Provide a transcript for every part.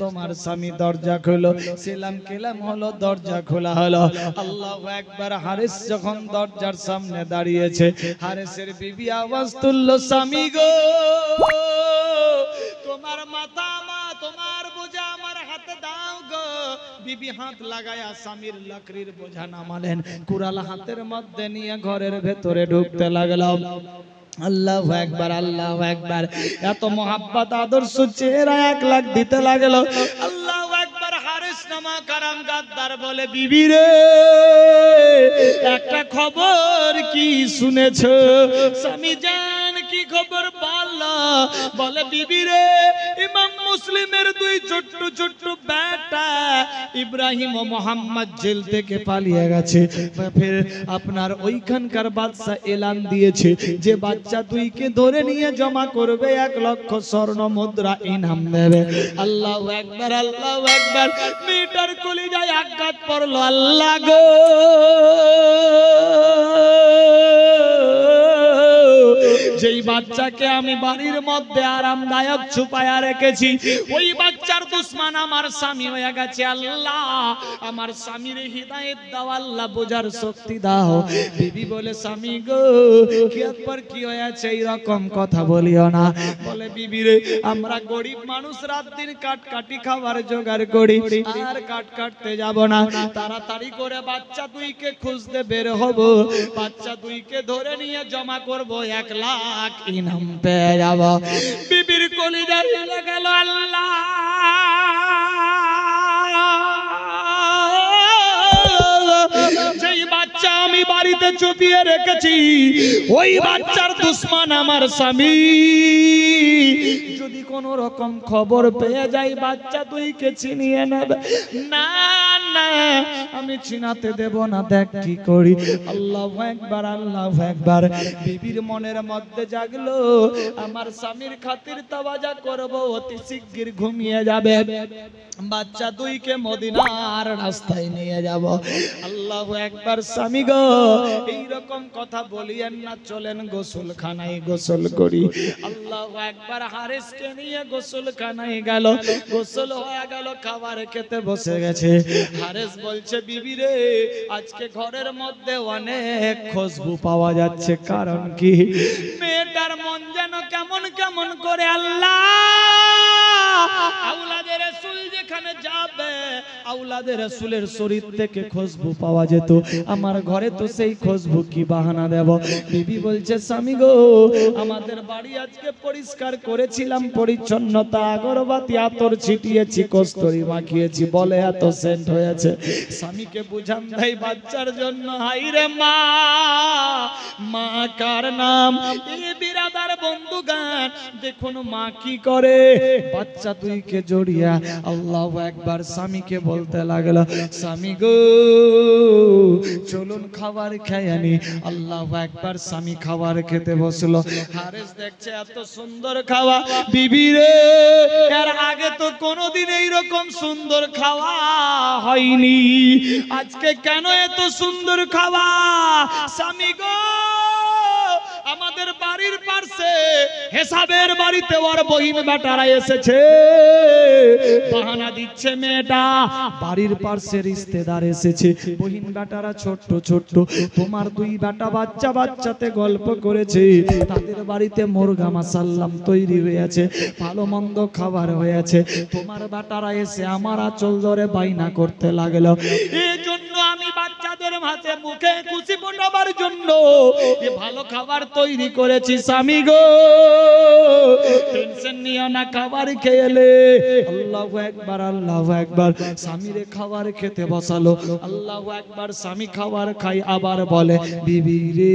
তোমার স্বামী দরজা খুলো, সেলাম কেলাম হলো, দরজা খোলা হলো। আল্লাহু আকবার। হারেস যখন দরজার সামনে দাঁড়িয়েছে, হারেসের বিবি আওয়াজ তুললো, স্বামী গো, তোমার মাথা তোমার বোঝা আমার হাতে দাও গো। বিবি হাত লাগায়া স্বামীর লাকড়ির বোঝা নামালেন, কুড়াল হাতের মধ্যে নিয়ে ঘরের ভেতরে ঢুকতে লাগলো। আল্লাহু আকবার, আল্লাহু আকবার। এত মোহাব্বত আদর্শ চেহারা 1 লাখ দিতে লাগলো। আল্লাহু আকবার। হারেস নামা কারাম গাদ্দার বলে, বিবি রে, একটা খবর কি শুনেছো? স্বামী জান, কি খবর বলো? বলে, বিবি রে, ইমাম মুসলিমের 2 ছোট্ট ছোট্ট বেটা ইব্রাহিম ও মোহাম্মদ জেল থেকে পালিয়ে গেছে। ফের আপনার ওইখানকার বাদশা এলান দিয়েছে যে বাচ্চা 2কে ধরে নিয়ে জমা করবে 1 লক্ষ স্বর্ণ মুদ্রা ইনাম দেবে। আল্লাহু আকবার, আল্লাহু আকবার। মেয়েটার কলিজায় আঘাত পড়লো। আল্লাহ গো, যেই বাচ্চাকে আমি বাড়ির মধ্যে আরামদায়ক ছুপায়া রেখেছি, ওই বাচ্চার দুশমন আমার স্বামী হয়ে গেছে। আল্লাহ, আমার স্বামীর হিদায়াত দাও, আল্লাহ বোঝার শক্তি দাও। বিবি বলে, স্বামী গো, কি একবার কি হয়েছে, এই রকম কথা বলিও না। বলে, বিবি রে, আমরা গরিব মানুষ, রাত দিন কাটি খাবার জোগাড় করি, আর কাটতে যাব না। তাড়াতাড়ি করে বাচ্চা 2কে খুঁজতে বের হব, বাচ্চা 2কে ধরে নিয়ে জমা করব, 1 লাখ ইনাম পেয়ে যাব। বিবির কলিজা জ্বলে গেল। আল্লাহ, যেই বাচ্চা আমি বাড়িতে চুপিয়ে রেখেছি, ওই বাচ্চার দুশমন আমার স্বামী। যদি কোন রকম খবর পেয়ে যাই, বাচ্চা 2কে ছিনিয়ে নেবে। না না, আমি চিনাতে দেব না, দেখ কি করি। আল্লাহু আকবার, আল্লাহু আকবার। বিবির মনের মধ্যে জাগলো, আমার স্বামীর খাতির তাওয়াজা করব, অতি শিগগির ঘুমিয়ে যাবে, বাচ্চা 2কে মদিনার রাস্তায় নিয়ে যাব। আল্লাহু আকবার। স্বামী গো, এই রকম কথা বলিয়েন না, চলেন গোসলখানায় গোসল করি। আল্লাহু আকবার। হারেসকে নিয়ে গোসলখানায় গেল, গোসল হয়ে গেল, খাবার খেতে বসে গেছে। হারেস বলছে, বিবি রে, আজকে ঘরের মধ্যে অনেক খুশবু পাওয়া যাচ্ছে, কারণ কি? মেয়েটার মন যেন কেমন কেমন করে। আল্লাহ, আওলাদে রাসূল যেখানে যাবে, আওলাদে রাসূলের শরীর থেকে খুশবু পাওয়া যেত, আমার ঘরে তো সেই খুশবু কি বাহানা দেব? বিবি বলছে, স্বামী গো, আমাদের বাড়ি আজকে পরিষ্কার করেছিলাম, পরিচ্ছন্নতা, আগরবাতি আতর ছিটিয়েছি, কস্তুরি মাখিয়েছি, বলে এত সেন্ট হয়েছে। স্বামীকে বুঝান দেয় বাচ্চার জন্য। হাইরে মা, মা কার নাম? এই বিরাদার বন্ধুগান, দেখুন মা কি করে, বাচ্চা 2কে জড়িয়া আল্লাহু আকবার স্বামীকে বলতে লাগলো, স্বামী গো, চলুন খাবার খেয়ে নি। আল্লাহু আকবার। স্বামী খাবার খেতে বসলো। হারেস দেখছে এত সুন্দর খাওয়া, বিবি রে, এর আগে তো কোনোদিন এইরকম সুন্দর খাওয়া হয়নি, আজকে কেন এত সুন্দর খাওয়া? স্বামী গো, আমাদের বাড়ির পাশে হেসাবের বাড়িতে ওর বহিন বেটারা এসেছে, বাহানা দিচ্ছে মেয়েটা, বাড়ির পাশে রিশতেদার এসেছে, বহিন বেটারা ছোট্ট ছোট্ট, তোমার 2 বেটা বাচ্চাতে গল্প করেছে, তাদের বাড়িতে মুরগা মাসাল্লাম তৈরি হয়েছে, ভালো মন্দ খাবার হয়েছে, তোমার বেটারা এসে আমার আঁচল ধরে বাইনা করতে লাগলো। এই জন্য আমি বাচ্চাদের মাঝে মুখে খুশি ফোটাবার জন্য ভালো খাবার তৈরি করেছি। স্বামী গো, টেনশন নিও না, খাবার খেয়েলে। আল্লাহু আকবার, আল্লাহু আকবার। স্বামীরে খাবার খেতে বসালো। আল্লাহু আকবার। স্বামী খাবার খাই, আবার বলে, বিবি রে,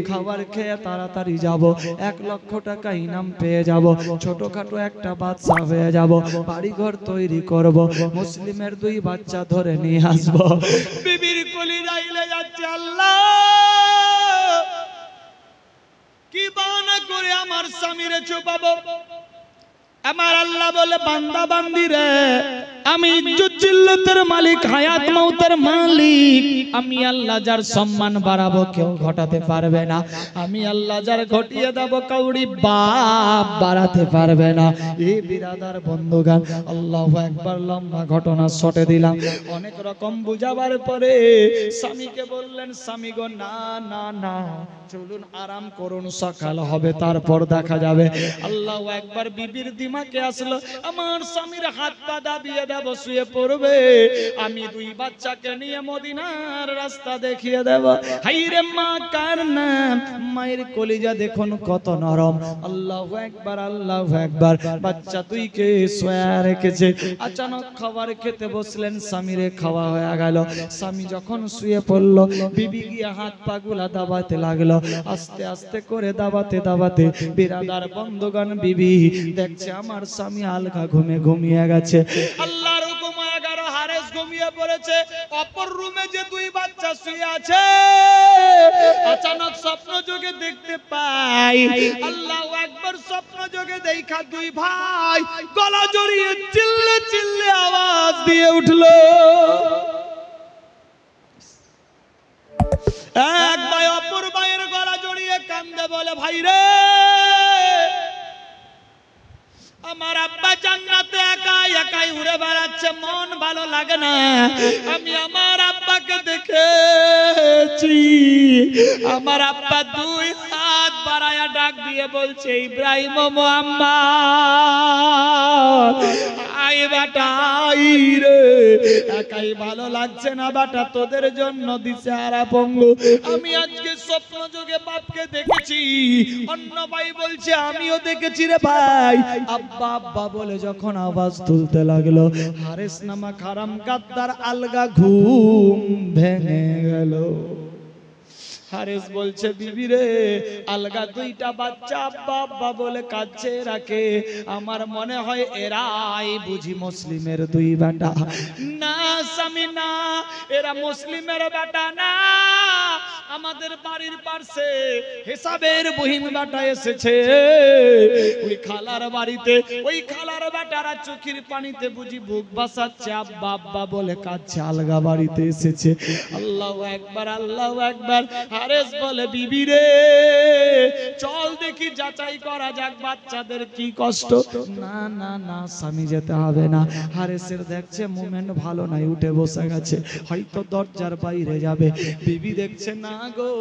খাবার খেয়ে তাড়াতাড়ি যাব, 1 লক্ষ টাকা ইনাম পেয়ে যাব, ছোটখাটো একটা বাচ্চা হয়ে যাব, বাড়িঘর তৈরি করব, মুসলিমের 2 বাচ্চা ধরে নিয়ে আসব। বিবির কলিজা জ্বলে যাচ্ছে। আল্লাহ, কি বাহানা করে আমার স্বামীরে চুপাবো? আমার আল্লাহ বলে, বান্দা বান্দি রে, আমি ইজ্জত জিল্লতের মালিক, হায়াত মউতের মালিক। আমি আল্লাহ যার সম্মান বাড়াবো কেউ ঘটাতে পারবে না। আমি আল্লাহ যার ঘটিয়ে দেব কাউরি বাপ বাড়াতে পারবে না। এই বিরাদার বন্ধুগান, আল্লাহু আকবার। লম্বা ঘটনা শটে দিলাম। অনেক রকম বুঝাবার পরে স্বামীকে বললেন, স্বামী গো না না না, চলুন আরাম করুন, সকাল হবে তারপর দেখা যাবে। আল্লাহু আকবার। বিবির দিমাকে আসলো, আমার স্বামীর হাত পা দাবিয়ে দেব, শুয়ে পড়বে, আমি দুই বাচ্চাকে নিয়ে মদিনার রাস্তা দেখিয়ে দেব। হাইরে মা কার নাম, মায়ের কলিজা দেখুন কত নরম। আল্লাহু আকবার, আল্লাহু আকবার। বাচ্চা দুইকে শোয়া রেখেছে। আচানক খাবার খেতে বসলেন, স্বামীরে খাওয়া হয়ে গেল। স্বামী যখন শুয়ে পড়ল, বিবি গিয়ে হাত পা গুলা দাবাতে লাগলো। আস্তে আস্তে করে দাবাতে দাবাতে বিরাদার বন্ধুগণ, বিবি দেখছে আমার স্বামী আলগা ঘুমে ঘুমিয়ে গেছে। আল্লাহর হুকুম হয়ে গেল, হারেস ঘুমিয়ে পড়েছে। অপর রুমে যে দুই বাচ্চা শুয়ে আছে, আচানক স্বপ্ন যোগে দেখতে পাই, আল্লাহু আকবার। স্বপ্ন যোগে দেখা দুই ভাই গলা জড়িয়ে চিল্লে চিল্লে আওয়াজ দিয়ে উঠলো। এক ভাই অপর ভাইয়ের গলা জড়িয়ে কান্দে, বলে ভাই রে, আমার আব্বা জান্নাতে একাই একাই উড়ে বেড়াচ্ছে, মন ভালো লাগে না। আমি আমার আব্বাকে দেখেছি, আমার আব্বা দুই হাত বাড়ায়া ডাক দিয়ে বলছে, ইব্রাহিম ও মুহাম্মদ, আই বেটা আই রে, একাই ভালো লাগছে না বেটা, তোদের জন্য দিছে আরা পঙ্গু। আমি আজকে স্বপ্ন যোগে বাপকে দেখেছি। অন্য ভাই বলছে, আমিও দেখেছি রে ভাই। আব্বা আব্বা বলে যখন আওয়াজ তুলতে লাগলো, হারেস নামা খারাম গাদ্দার আলগা ঘুম ভেঙে গেল। হারেস বলছে, বিবি রে, আলগা দুইটা বাচ্চা আব্বা আব্বা বলে কাঁদছে রাখে, আমার মনে হয় এরাই বুঝি মুসলিমের দুই বেটা। না স্বামী না, এরা মুসলিমের বেটা না, আমাদের বাড়ির পাশে হিসাবের বহিন বেটা এসেছে। ওই খালার বাড়িতে ওই খালার বেটারা চোখের পানিতে বুঝি বুক বাসাচ্ছে, আব্বা আব্বা বলে কাঁদছে, আলগা বাড়িতে এসেছে। আল্লাহু আকবার, আল্লাহু আকবার। হারেস বলে, বিবি রে, চল দেখি যাচাই করা যাক বাচ্চাদের কি কষ্ট। না না না স্বামী, যেতে হবে না। হারেসের দেখছে মোমেন্ট ভালো নাই, উঠে বসে গেছে, হয়তো দরজার বাইরে যাবে। বিবি দেখছে, না গো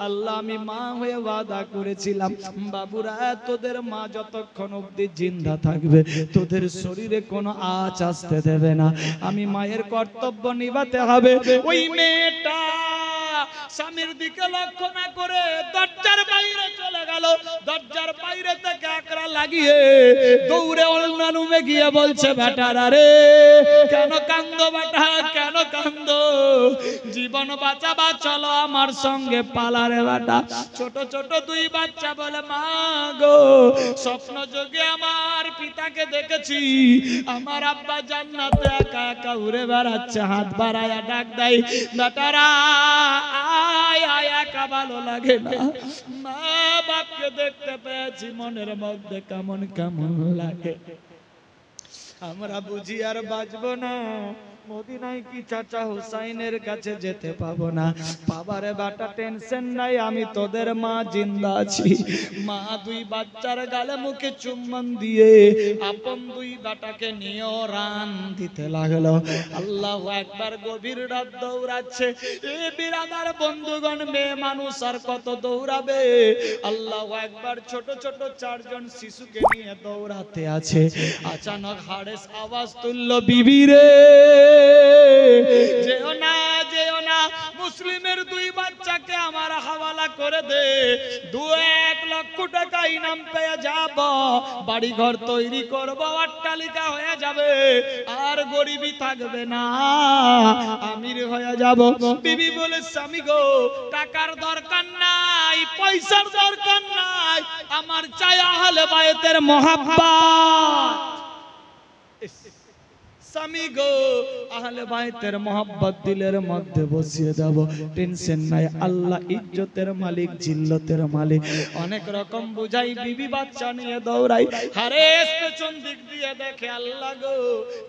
আল্লাহ, আমি মা হয়ে ওয়াদা করেছিলাম, বাবুরা তোদের মা যতক্ষণ অবধি জিন্দা থাকবে তোদের শরীরে কোনো আঁচ আসতে দেবে না। আমি মায়ের কর্তব্য নিভাতে হবে। ওই মেয়েটা স্বামীর দিকে লক্ষ্য না করে দরজার বাইরে চলে গেল। দরজার বাইরে থেকে আকড়া লাগিয়ে দৌড়ে অন্য রুমে গিয়ে বলছে, বেটারা রে, কেন কান্দো বেটা, কেন কান্দো? জীবন বাঁচাবা, চলো আমার সঙ্গে পালারে বেটা। ছোট ছোট দুই বাচ্চা বলে, মা গো, স্বপ্ন যোগে আমার পিতাকে দেখেছি, আমার আব্বা জান্নাতে একা একা উড়ে বেড়াচ্ছে, হাত বাড়ায়া ডাক দেয়, বেটারা আয় আয়, একা ভালো লাগে না, মা বাপকে দেখতে পেয়েছি, মনের মধ্যে কেমন কেমন লাগে। আমরা বুঝি আর বাঁচবো না, মদিনায় কি চাচা হুসাইনের কাছে যেতে পাবো না। বাবারে বাটা টেনশন নাই, আমি তোদের মা জিন্দা আছি। মা দুই বাচ্চার গালে মুখে চুম্বন দিয়ে আপন দুই বাটাকে নিয়ে রান দিতে লাগলো। আল্লাহু আকবার। গভীর রাত দৌড়াচ্ছে। এ বিরাদার বন্ধুগণ, মেয়ে মানুষ আর কত দৌড়াবে? আল্লাহু আকবার। ছোট ছোট চারজন শিশুকে নিয়ে দৌড়াতে আছে। আচানক হারেস আওয়াজ তুললো, বিবি রে, যেও না যেও না, মুসলিমের দুই বাচ্চাকে আমার হাওয়ালা করে দে, 2-1 লক্ষ টাকা ইনাম পেয়ে যাব, বাড়ি ঘর তৈরি করব, অট্টালিকা হয়ে যাবে, আর গরিবি থাকবে না, আমির হয়ে যাব। বিবি বলে, স্বামী গো, টাকার দরকার নাই, পয়সার দরকার নাই, আমার চাই আহলে বায়তের মহাব্বত। স্বামী গো, আহলে বাইতের মোহাব্বত দিলের মধ্যে বসিয়ে দেব, টেনশন নাই। আল্লাহ ইজ্জতের মালিক, জিল্লতের মালিক। অনেক রকম বুঝাই, বিবি বাচ্চা নিয়ে দৌড়াই, হারেস পেছন দিক দিয়ে দেখে, আল্লাহ গো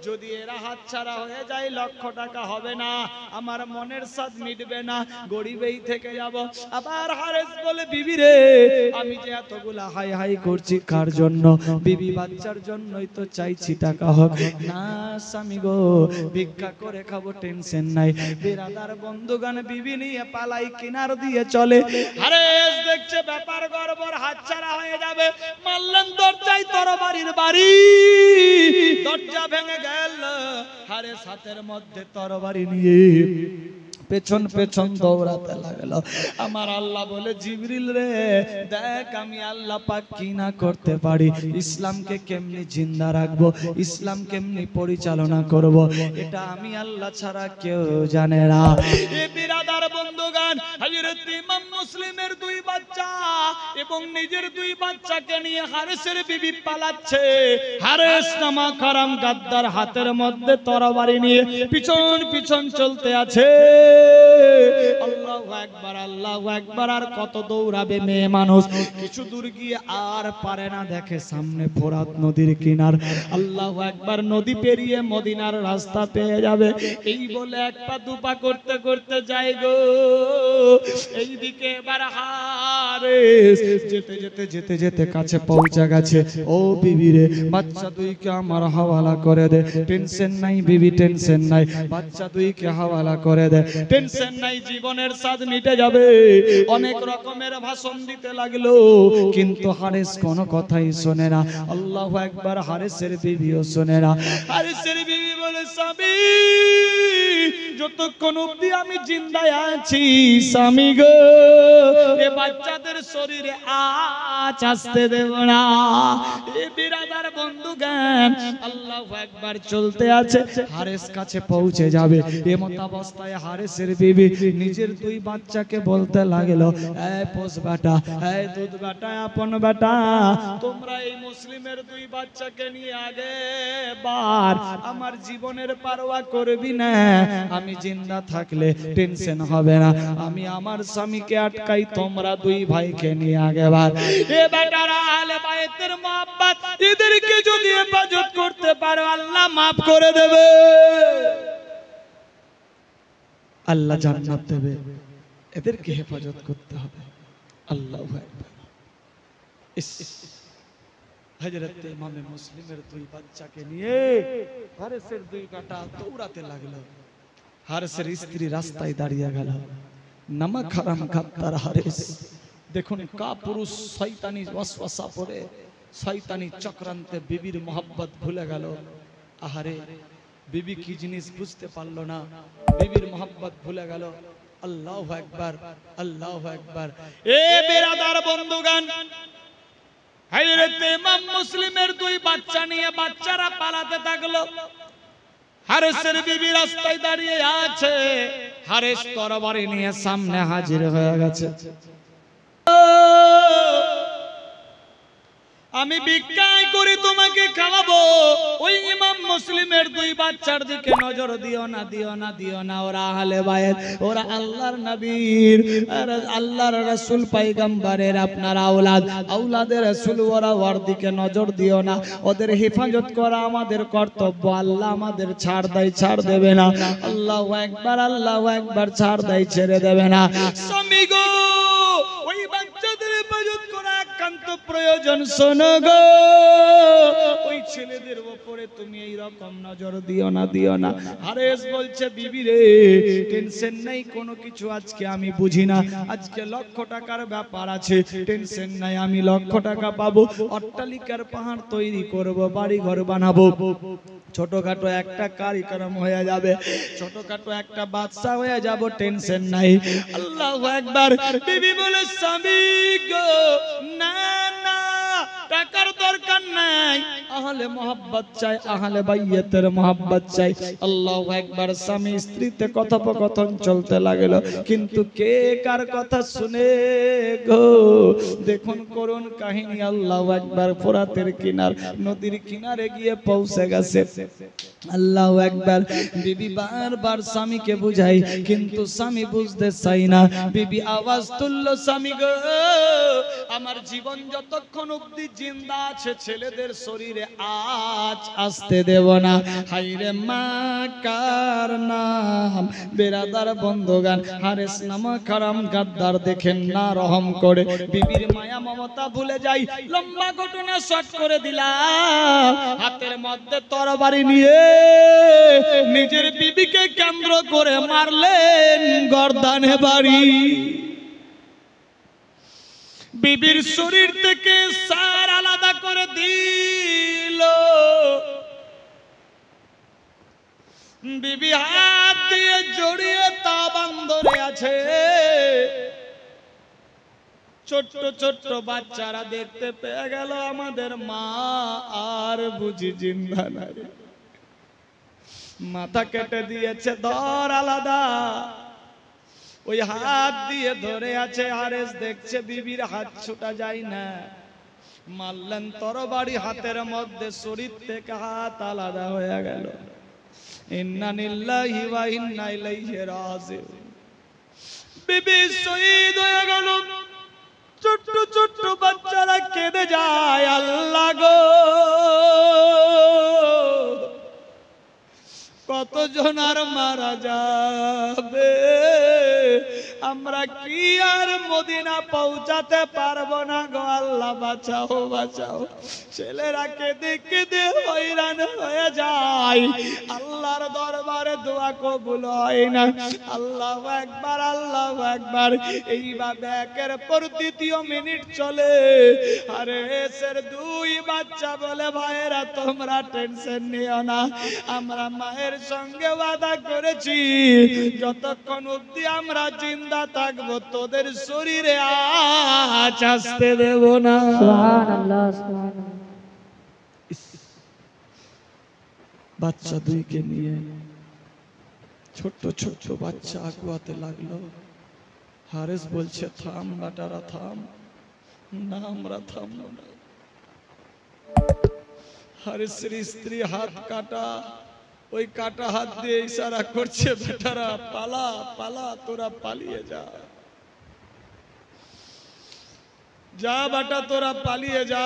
যদি এরা হাতছাড়া হয়ে যায়, লক্ষ টাকা হবে না, আমার মনের স্বাদ মিটবে না, গরিবেই থেকে যাব। আবার হারেস বলে, বিবি রে আমি যে এতগুলা হাই হাই করছি কার জন্য? বিবি বাচ্চার জন্যই তো চাইছি, টাকা হোক না। স্বামী গো ভিক্ষা করে খাবো, টেনশন নাই। বিরাদার বন্ধুগণ বিবি নিয়ে পালাই, কিনার দিয়ে চলে। হারেস দেখছে ব্যাপার গড়বড়, হাতছাড়া হয়ে যাবে, মারলেন দরজায় তরবারির বাড়ি, দরজা ভেঙে গেল। হারেস হাতের মধ্যে তরবারি নিয়ে পেছন পেছন দৌড়াতে লাগলো। আমার আল্লাহ বলে, জিবরিল রে দেখ আমি আল্লাহ পাক কি না করতে পারি, ইসলামকে কেমনি জিন্দা রাখবো, ইসলাম কেমনি পরিচালনা করব, এটা আমি আল্লাহ ছাড়া কেউ জানে না। এই বিরাদার বন্ধুগণ, হযরত ইমাম মুসলিমের দুই বাচ্চা এবং নিজের দুই বাচ্চাকে নিয়ে হারেসের বিবি পালাচ্ছে। হারেস নামা কারাম গাদ্দার হাতের মধ্যে তরবারি নিয়ে পিছন পিছন চলতে আছে। আল্লাহু আকবার, আল্লাহু আকবার। আর কত দৌড়াবে মেয়ে মানুষ, কিছু দূর গিয়ে আর পারে না, দেখে সামনে ফোরাত নদীর কিনার। আল্লাহু আকবার, নদী পেরিয়ে মদিনার রাস্তা পেয়ে যাবে। এই বলে এক পা দুপা করতে করতে যায় গো, এইদিকে এবার হারেস যেতে যেতে যেতে যেতে কাছে পৌঁছে গেছে। ও বিবি রে, বাচ্চা দুইকে আমার হাওয়ালা করে দে, টেনশন নাই বিবি, টেনশন নাই, বাচ্চা দুইকে হাওয়ালা করে দে, টেনশন নাই, জীবনের স্বাদ মিটে যাবে। অনেক রকমের ভাষণ দিতে লাগলো, কিন্তু হারেস কোনো কথাই শোনে না। আল্লাহু আকবার, হারেসের বিবিও শোনে না। হারেসের বিবি বলে, স্বামী যতক্ষণ অবধি আমি জিন্দায় আছি, স্বামী গো এ বাচ্চাদের শরীরে আঁচ আসতে দেব না। এ বিরাদার বন্ধুগণ, আল্লাহু আকবার চলতে আছে, হারেস কাছে পৌঁছে যাবে। এমত অবস্থায় হারেসের বিবি নিজের দুই বাচ্চাকে বলতে লাগলো, এই পোষ বেটা, এই দুধ বেটা, আপন বেটা, তোমরা এই মুসলিমের দুই বাচ্চাকে নিয়ে আগে বার আমার জীবনের পারোয়া করবি না। আমি জিন্দা থাকলে টেনশন হবে না, আমি আমার স্বামীকে আটকাই, তোমরা দুই ভাইকে নিয়ে আগে বার। এ বেটারা আহলে বাইতের মোহাব্বত, এদেরকে যদি হেফাজত করতে পারো আল্লাহ মাফ করে দেবে, আল্লাহ জান্নাত দেবে। এদেরকে হেফাজত করতে হবে। আল্লাহু আকবার। হযরত ইমাম মুসলিমের দুই বাচ্চাকে নিয়ে হারেসের দুই বেটা দৌড়াতে লাগলো। হারেসের স্ত্রী রাস্তায় দাঁড়িয়ে গেল। নামাক হারাম গাদ্দার হারেস, দেখুন কা পুরুষ শয়তানি ওয়াসওয়াসা পড়ে, শয়তানি চক্রান্তে বিবির মোহাব্বত ভুলে গেল। আহারে, বিবি কি জিনিস বুঝতে পারলো না, বিবির মোহাব্বত ভুলে গেল। আল্লাহু আকবার, আল্লাহু আকবার। এ বিরাদার বন্ধুগণ, হযরত ইমাম মুসলিমের দুই বাচ্চা নিয়ে বাচ্চারা পালাতে থাকলো। হারেসের বিবি রাস্তায় দাঁড়িয়ে আছে, হারেস তরবারি নিয়ে সামনে হাজির হয়ে গেছে। আমি ভিক্ষা করে তোমাকে খাওয়াবো। ওই ইমাম মুসলিমের দুই বাচ্চার দিকে নজর দিও না, দিও না, দিও না। ওরা আহলে বাইত, ওরা আল্লাহর নবীর, আল্লাহর রাসূল পয়গম্বরের আপনার আওলাদ, আওলাদের রাসূল, ওরা ওর দিকে নজর দিও না। ওদের হেফাজত করা আমাদের কর্তব্য। আল্লাহ আমাদের ছাড় দেয়, ছাড় দেবে না। আল্লাহু আকবার, আল্লাহু আকবার, ছাড় দেয়, ছেড়ে দেবে না। স্বামী গো, ওই বাচ্চাদের হেফাজত করা একান্ত প্রয়োজন। শোনো গো, ওই ছেলেদের উপরে তুমি এই রকম নজর দিও না, দিও না। হারেস বলছে, বিবি রে টেনশন নাই কোনো কিছু, আজকে আমি বুঝি না, আজকে লক্ষ টাকার ব্যাপার আছে, টেনশন নাই, আমি লক্ষ টাকা পাবো, অট্টালিকার পাহাড় তৈরি করব, বাড়ি ঘর বানাবো, ছোটখাটো একটা কারিকরম হয়ে যাবে, ছোটখাটো একটা বাদশা হয়ে যাব, টেনশন নাই। আল্লাহু আকবার। বিবি বলে, স্বামী গো না না, টাকার দরকার নাই, আহলে মোহাব্বত চাই, আহলে বাইয়াতের মোহাব্বত চাই। আল্লাহু আকবার। স্বামী স্ত্রীতে কথোপকথন চলতে লাগলো, কিন্তু কে কার কথা শুনে গো। দেখুন করুন কাহিনী। আল্লাহু আকবার। ফোরাতের কিনার, নদীর কিনারে গিয়ে পৌঁছে গেছে। আল্লাহু আকবার। বিবি বারবার স্বামীকে বুঝাই, কিন্তু স্বামী বুঝতে চাই না। বিবি আওয়াজ তুললো, স্বামী গো, আমার জীবন যতক্ষণ অবধি জিন্দা আছে ছেলেদের শরীরে আজ আসতে দেব না। হাইরে মা কার নাম, বেরাদার বন্ধগান, হারেস নামক হারাম গাদ্দার দেখেন না রহম করে বিবির মায়া মমতা ভুলে যাই। লম্বা ঘটনা শর্ট করে দিলাম। হাতের মধ্যে তরবারি নিয়ে নিজের বিবিকে কেন্দ্র করে মারলেন গর্দানে বাড়ি। বিবির শরীর থেকে সার আলাদা করে দিল। বিবি হাত দিয়ে জড়িয়ে তাবান ধরে আছে। ছোট্ট ছোট্ট বাচ্চারা দেখতে পেয়ে গেল আমাদের মা আর বুঝি জিন্দা নাই। মাথা কেটে দিয়েছে, ধর আলাদা। ওই হাত দিয়ে ধরে আছে। হারেস দেখছে বিবির হাত ছুটা যায় না। মারলেন তরবারি হাতের মধ্যে, শরীর থেকে হাত আলাদা হয়ে গেল। ইন্না লিল্লাহি ওয়া ইন্না ইলাইহি রাজিউন। বিবি শহীদ হয়ে গেল। ছোট্ট ছোট্ট বাচ্চারা কেঁদে যায়, আল্লাহ গো কতজন আর মারা যাবে। আমরা কি আর মদিনা পৌঁছাতে পারবো না গো। আল্লাহ বাঁচাও বাঁচাও। ছেলেরা কেঁদে কেঁদে হয়রান হয়ে যায়। আল্লাহর দরবারে দোয়া কবুল হয় না। আল্লাহু আকবার, আল্লাহু আকবার। এইভাবে একের পর দ্বিতীয় মিনিট চলে। আরে এসের দুই বাচ্চা বলে, ভাইয়েরা তোমরা টেনশন নিও না, আমরা মায়ের সঙ্গে ওয়াদা করেছি যতক্ষণ অবধি আমরা জিন্দা থাকবো তোদের শরীরে আঁচ আসতে দেব না। সুবহানাল্লাহ, সুবহানাল্লাহ। বাচ্চা দুইকে নিয়ে ছোট্ট ছোট্ট বাচ্চা আগুয়াতে লাগলো। হারেস বলছে, থাম বেটারা থাম। না, আমরা থামবো না। হারেসের স্ত্রী হাত কাটা, ওই কাটা হাত দিয়ে ইশারা করছে, বেটারা পালা পালা, তোরা পালিয়ে যা, যা বেটা তোরা পালিয়ে যা।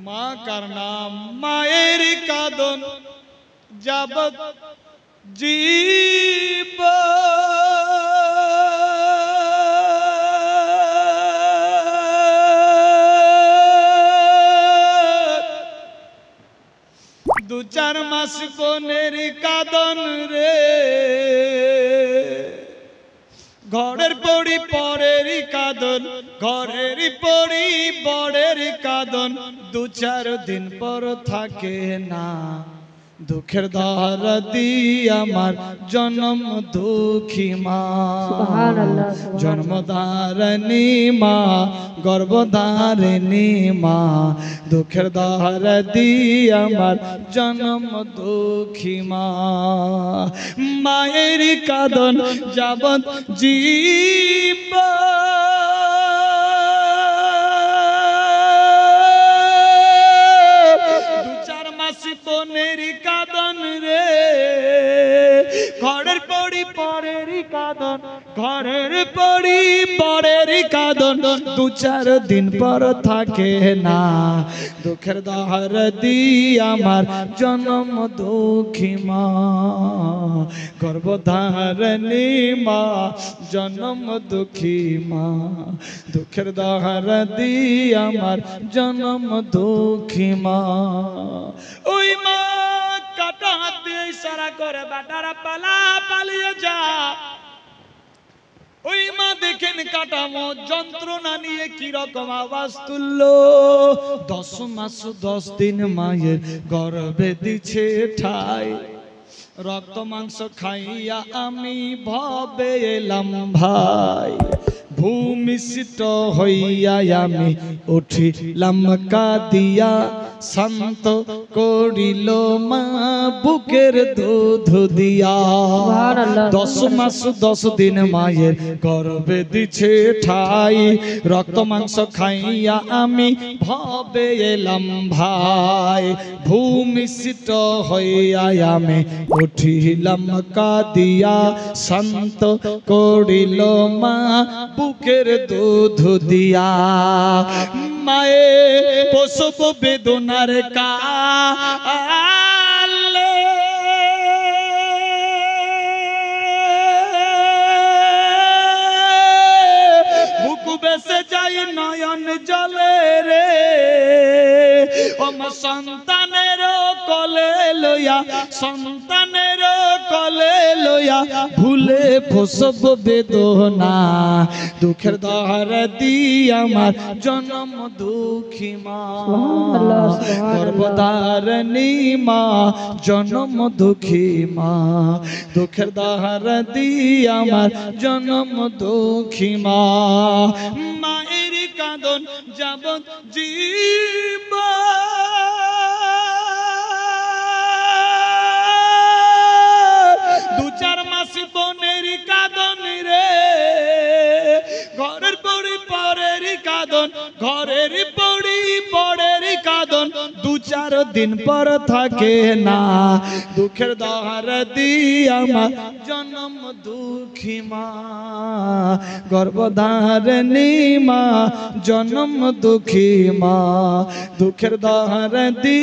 মা কার নাম, মায়ের কাঁদন যাবত জীব। দু চার মাস বোনের কাঁদন রে, ঘরের পড়ি পরের কাঁদন, ঘরের পড়ি বরের কাঁদন, দু চার দিন পর থাকে না। দুঃখের দরদি আমার জন্ম দুঃখী মা, জন্মধারণী মা, গর্ভধারিণী মা। দুঃখের দরদি আমার জন্ম দুঃখী মা। মায়ের কাঁদন যাবত জীব, বোনের কাঁদন রে, ঘরের পড়ি পরের কাঁদন, ঘরের পড়ি পরের কাঁদন, দু চার দিন পর থাকে না। দুঃখের দরদি আমার জন্ম দুঃখী মা, গর্ভধারিণী মা, জন্ম দুঃখী মা। দুঃখের দরদি আমার জন্ম দুঃখী মা। ওই মা কাটা হাত দিয়ে ইশারা করে, বেটারা পালা পালিয়ে যা। ওই মা দেখেন কাটামো যন্ত্রণা নিয়ে কি রকম আওয়াজ তুললো। 10 মাস 10 দিন মায়ের গর্ভে দিছে ঠাই। রক্ত মাংস খাইয়া আমি ভবে এলাম ভাই, ভূমিষ্ঠ হইয়া আমি উঠিলাম কাঁদিয়া, শান্ত করিল মা বুকের দুধ দিয়া। 10 মাস 10 দিন মায়ের গর্ভে দিছে ঠাই, রক্ত মাংস খাইয়া আমি ভবে এলাম ভাই। ভূমিষ্ঠ হইয়া আমি উঠিলাম কাঁদিয়া, শান্ত করিল মা বুকের দুধ দিয়া। মায়ে প্রসব বেদনার কালে বুক বেসে যায় নয়ন জলে রে, আমার সন্তানের কোলে লইয়া, সন্তানের কোলে লইয়া ভুলে প্রসব বেদনা। দুঃখের দহরে দি আমার জন্ম দুঃখী মা, গর্ভধারিণী মা জন্ম দুঃখী মা। দুঃখের দহরে দি আমার জন্ম দুঃখী মা। মায়ের কাঁদন যাবত জীবন, দু চার মাস বোনের কাঁদন রে, ঘরের পরি পরের কাঁদন, ঘরের পরি পরের কাঁদন, দু চার দিন পর থাকে না। দুঃখের দহার দি আমার জন্ম দুঃখী মা, গর্ভধারিণী মা জন্ম দুঃখী মা। দুঃখের দহার দি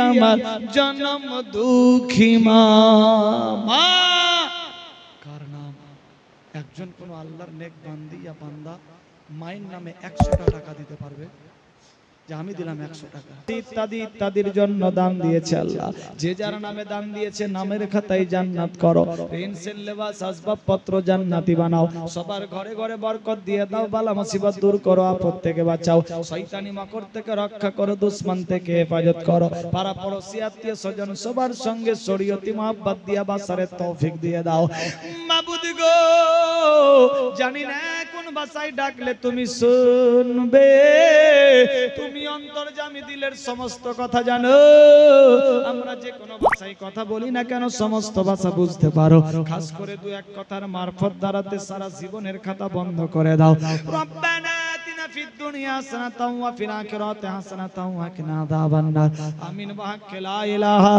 আমার জন্ম দুঃখী মা। মা কার নাম? একজন কোন আল্লাহর নেক বান্দি या বান্দা মায়ের নামে 100টা টাকা দিতে পারবে? যে আমি দিলাম 100 টাকা। ইত্যাদি ইত্যাদির জন্য দান দিয়েছে আল্লাহ। যে যার নামে দান দিয়েছে নামের খাতায় জান্নাত করো, পেন্সিল লেবাস আসবাবপত্র জান্নাতি বানাও, সবার ঘরে ঘরে বরকত দিয়ে দাও, বালা মুসিবত দূর করো, আপদ থেকে বাঁচাও, শয়তানি মাকড় থেকে রক্ষা করো, দুশমন থেকে হেফাজত করো, পাড়া পড়োশি আত্মীয় স্বজন সবার সঙ্গে শরীয়তি মহব্বত দিয়ে বাসারের তৌফিক দিয়ে দাও। মাবুদ গো, জানি না কোন ভাষায় ডাকলে তুমি শুনবে, তুমি অন্তর্যামী দিলের সমস্ত কথা জানো। আমরা যে কোনো ভাষায় কথা বলি না কেন সমস্ত ভাষা বুঝতে পারো, খাস করে দু এক কথার মারফত দ্বারাতে সারা জীবনের খাতা বন্ধ করে দাও। রব্বানা আতিনা ফিদ দুনিয়া হাসানাতাও ওয়া ফিল আখিরাতি হাসানাতাও ওয়া কিনা আযাবান নার। আমিন ওয়া লা ইলাহা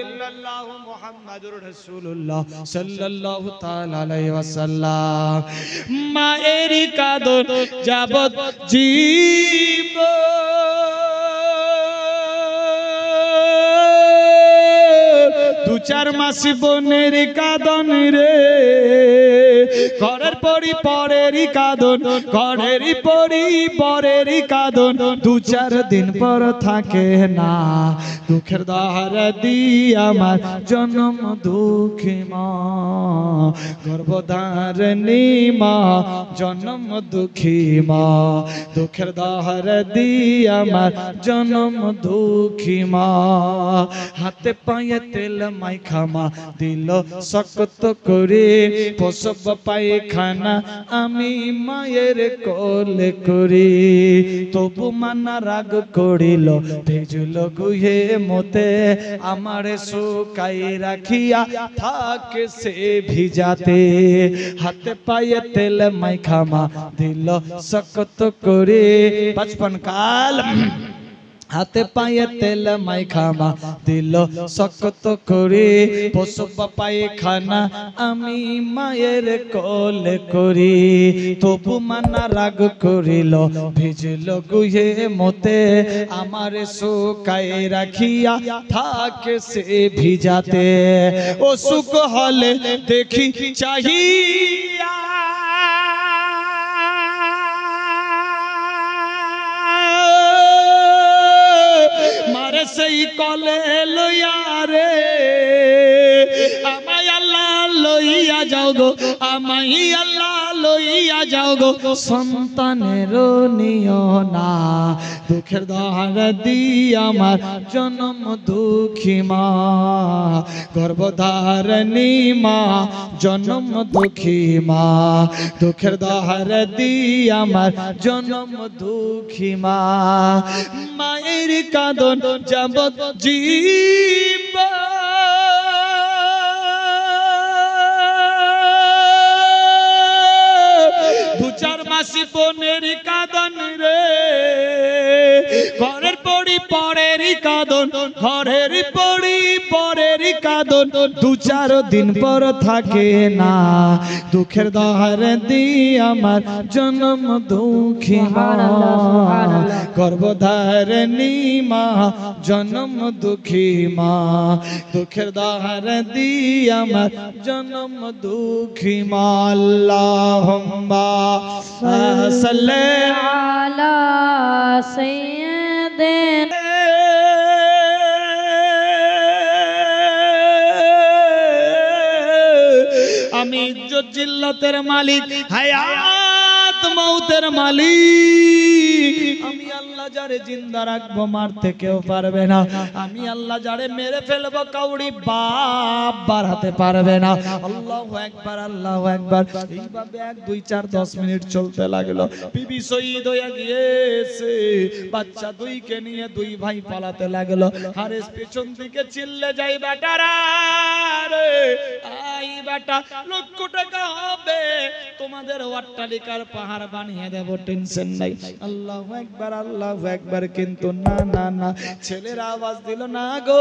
ইল্লাল্লাহু মুহাম্মাদুর রাসূলুল্লাহ সাল্লাল্লাহু তাআলা আলাইহি ওয়াসাল্লাম। মায়ের কাঁদন যাবত জীবন, দু চার মাস বোনের কাঁদন রে, ঘরের পরি পরের কাঁদন, ঘরের পরি পরের কাঁদন, দু চার দিন পর থাকে না। দুঃখের দহার দি আমার জন্ম দুঃখী মা, গর্ভধারিণী মা জন্ম দুঃখী মা। দুঃখের দহার দি আমার জন্ম দুঃখী মা। হাতে পায়ে তেল মাইখা মা দিল শক্ত করে, প্রসব পায়খানা আমি মায়ের কোলে করি, তবু মানা রাগ করিল, ভেজল গুহে মতে, আমার শুকাই রাখিয়া থাকে সে ভিজাতে। হাতে পায়ে তেল মাইখা মা দিল শক্ত করে, 55 কাল হাতে পায়ে তেল মাইখা মা দিল শক্ত করে, প্রসব পায়খানা আমি মায়ের কোলে করি, তবু মানা রাগ করিল, ভিজল গুহে মতে, আমার শুকায় রাখিয়া থাকে সে ভিজাতে। অসুখ হলে দেখি চাহিয়া, মারে সেই কলে লইয়া রে, আমায় আল্লাহ লইয়া যাও গো, আমায় আল্লাহ লইয়া যাও গো, সন্তানের নিও না। দুঃখের দহার দি আমার জন্ম দুঃখী মা, গর্ভধারিণী মা জনম দুঃখী মা দুঃখের দহার দি আমার জনম দুঃখী মা মায়ের কাঁদন যাবত জীবন চার মাসি বোনের কাঁদন রে ঘরের পড়ি পরের কাঁদন ঘরের পড়ি পরের কাঁদন দু চার দিন পর থাকে না দুঃখের দহার দি আমার জনম দুঃখী মা গর্ভধারিণী মা জনম দুঃখী মা দুঃখের দহার দি আমার জনম দুঃখী মা আল্লাহুম্মা সাল্লি আলা সাইয়্যিদিনা আমি ইজ্জত জিল্লাতের মালিক হায়াত মউতের মালিক আমি আল্লাহ যারে জিন্দা রাখবো মারতে কেউ পারবে না আমি আল্লাহ যারে মেরে ফেলবো কাউরি বাপ বাড়াতে পারবে না আল্লাহু আকবার আল্লাহু আকবার এইভাবে 1 2 4 10 মিনিট চলতে লাগলো বিবি শহীদ হয়ে গিয়েছে বাচ্চা দুইকে নিয়ে দুই ভাই পালাতে লাগলো হারেস পেছন দিকে চিল্লে যাই বেটারা রে আই বেটা লক্ষ টাকা হবে তোমাদের অট্টালিকার পাহাড় বানিয়ে দেব টেনশন নাই আল্লাহু আকবার আল্লাহু আকবার কিন্তু না না না ছেলের আওয়াজ দিল না গো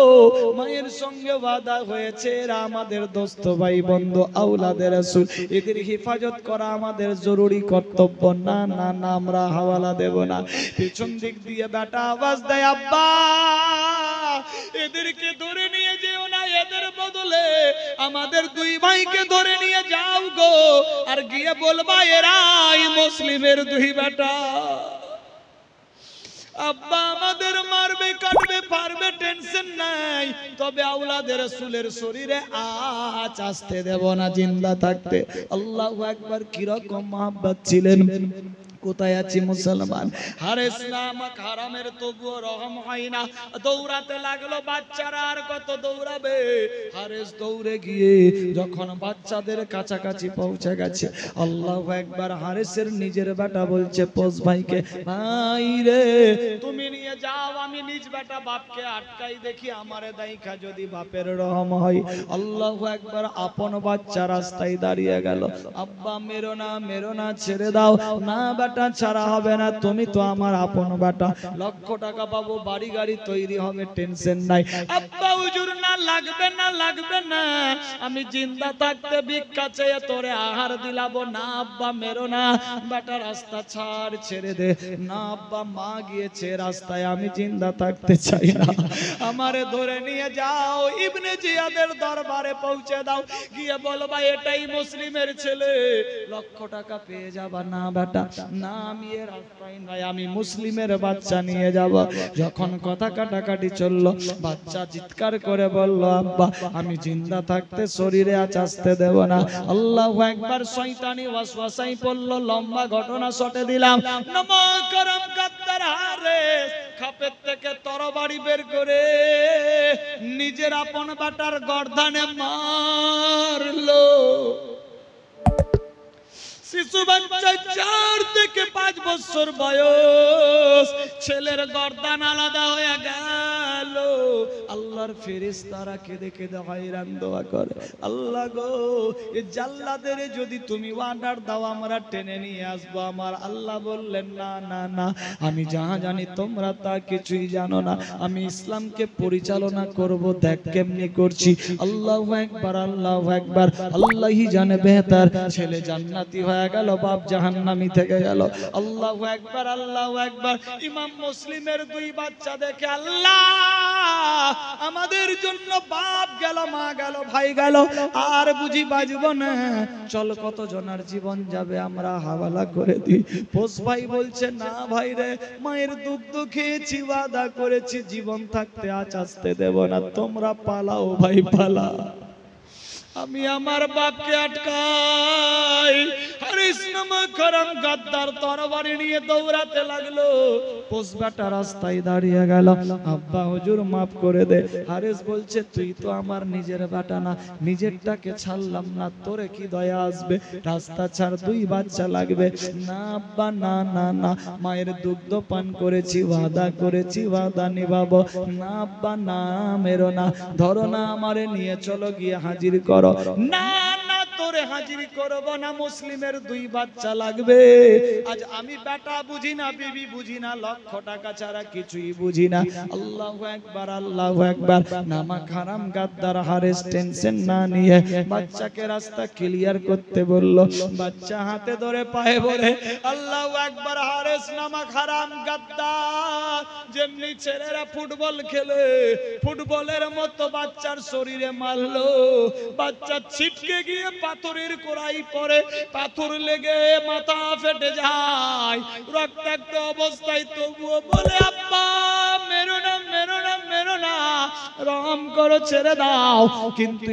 মায়ের সঙ্গে ওয়াদা হয়েছে এরা আমাদের দোস্ত ভাই বন্ধু আওলাদের রাসূল এদের হেফাজত করা আমাদের জরুরি কর্তব্য না না না আমরা হাওয়ালা দেব না পেছন দিক দিয়ে বেটা আওয়াজ দেয় আব্বা এদেরকে ধরে নিয়ে যেও না এদের বদলে আমাদের দুই ভাইকে ধরে নিয়ে যাও গো আর গিয়ে বলবা এরাই মুসলিমের দুই বেটা আব্বা আমাদের মারবে কাটবে পারবে টেনশন নাই তবে আওলাদের রাসূলের শরীরে আঁচ আসতে দেব না জিন্দা থাকতে আল্লাহু আকবার কি রকম মহব্বত ছিলেন কোথায় আছি মুসলমান হারেস নামক হারামের তবুও রহম হয় না দৌড়াতে লাগলো বাচ্চারা আর কত দৌড়াবে হারেস দৌড়ে গিয়ে যখন বাচ্চাদের কাছাকাছি পৌঁছে গেছে আল্লাহু আকবার হারেসের নিজের বেটা বলছে পোস ভাইকে ভাই রে তুমি নিয়ে যাও আমি নিজ বেটা বাপকে আটকাই দেখি আমারে দাইখা যদি বাপের রহম হয় আল্লাহু আকবার আপন বাচ্চা রাস্তায় দাঁড়িয়ে গেল আব্বা মেরো না ছেড়ে দাও না বেটা ছাড়া হবে না তুমি তো আমার আপন বেটা লক্ষ টাকা পাবো বাড়ি গাড়ি তৈরি হবে টেনশন নাই আব্বা হুজুর না লাগবে না আমি জিন্দা থাকতে ভিক্ষা চেয়ে তোরে আহার দিলাবো না আব্বা মেরো না বেটা রাস্তা ছাড় ছেড়ে দে না আব্বা মা গিয়েছে রাস্তায় আমি জিন্দা থাকতে চাই না আমারে ধরে নিয়ে যাও ইবনে জিয়াদের দরবারে পৌঁছে দাও গিয়ে বলবা এটাই মুসলিমের ছেলে লক্ষ টাকা পেয়ে যাবা না বেটা না আমি এর রাস্তায় নাই আমি মুসলিমের বাচ্চা নিয়ে যাব যখন কথা কাটাকাটি চললো বাচ্চা চিৎকার করে বলল আব্বা আমি জিন্দা থাকতে শরীরে আঁচ আসতে দেব না আল্লাহু আকবার শয়তানি ওয়াসওয়াসাই পড়ল লম্বা ঘটনা শটে দিলাম নমো করম গাদ্দার হারেস খাপের থেকে তরবারি বের করে নিজের আপন বাটার গর্দানে মারলো শিশু বাচ্চা 4 থেকে 5 বছর বয়স ছেলের গর্দান আলাদা হয়ে গেল আল্লাহর ফেরেশতারা কেঁদে কেঁদে হয়রান দোয়া করে আল্লাহ গো এই জাল্লাদের যদি তুমি অর্ডার দাও আমরা টেনে নিয়ে আসবো আমার আল্লাহ বললেন না না না আমি যাহা জানি তোমরা তা কিছুই জানো না আমি ইসলামকে পরিচালনা করব দেখ কেমনি করছি আল্লাহু আকবার আল্লাহই জানে বেহতার ছেলে জান্নাতি হয়ে গেল বাপ জাহান্নামী থেকে গেল আল্লাহু আকবার ইমাম মুসলিমের দুই বাচ্চা দেখে আল্লাহ আমাদের জন্য বাপ গেল মা গেল ভাই গেল আর বুঝি বাঁচবো না চল কত জনের জীবন যাবে আমরা হাওয়ালা করে দিই পোস ভাই বলছে না ভাই রে মায়ের দুগ্ধ খেয়েছি ওয়াদা করেছি জীবন থাকতে আজ আসতে দেব না তোমরা পালাও ভাই পালা আমি আমার বাপকে আটকাই আর হারিস নামক হারাম গাদ্দার তরবারি নিয়ে দৌড়াতে লাগলো। পোষবাটা রাস্তায় দাঁড়িয়ে গেল, আব্বা হুজুর মাফ করে দে। হারিস বলছে তুই তো আমার নিজের বেটা না, নিজেরটাকে ছাড়লাম না, তোরে কি দয়া আসবে? রাস্তা ছাড়, দুই বাচ্চা লাগবে। না আব্বা, না না না, মায়ের দুগ্ধ পান করেছি, ওয়াদা করেছি, ওয়াদা নিভাবো। না আব্বা না, মেরো না, ধরো না আমারে, নিয়ে চলো গিয়ে হাজির করো। না না, তোরে হাজির করব না, মুসলিমের দুই বাচ্চা লাগবে। আজ আমি বেটা বুঝি না, বিবি বুঝি না, লক্ষ টাকা ছাড়া কিছুই বুঝি না। আল্লাহু আকবার, আল্লাহু আকবার। নামা হারাম গাদ্দার হারিস টেনশন না নিয়ে বাচ্চাকে রাস্তা ক্লিয়ার করতে বলল। বাচ্চা হাতে ধরে পায়ে বলে আল্লাহু আকবার। হারিস নামা হারাম গাদ্দার যেমনি ছেলেরা ফুটবল খেলে, ফুটবলের মতো বাচ্চার শরীরে মারলো। বাচ্চা ছিটকে গিয়ে পাথরের কোড়াই পড়ে, পাথর লেগে মাথা ফেটে যায়, রক্তাক্ত অবস্থায় তবুও বলে আব্বা মেরো না, মেরো না, মেরো না, রহম করো, ছেড়ে দাও। কিন্তু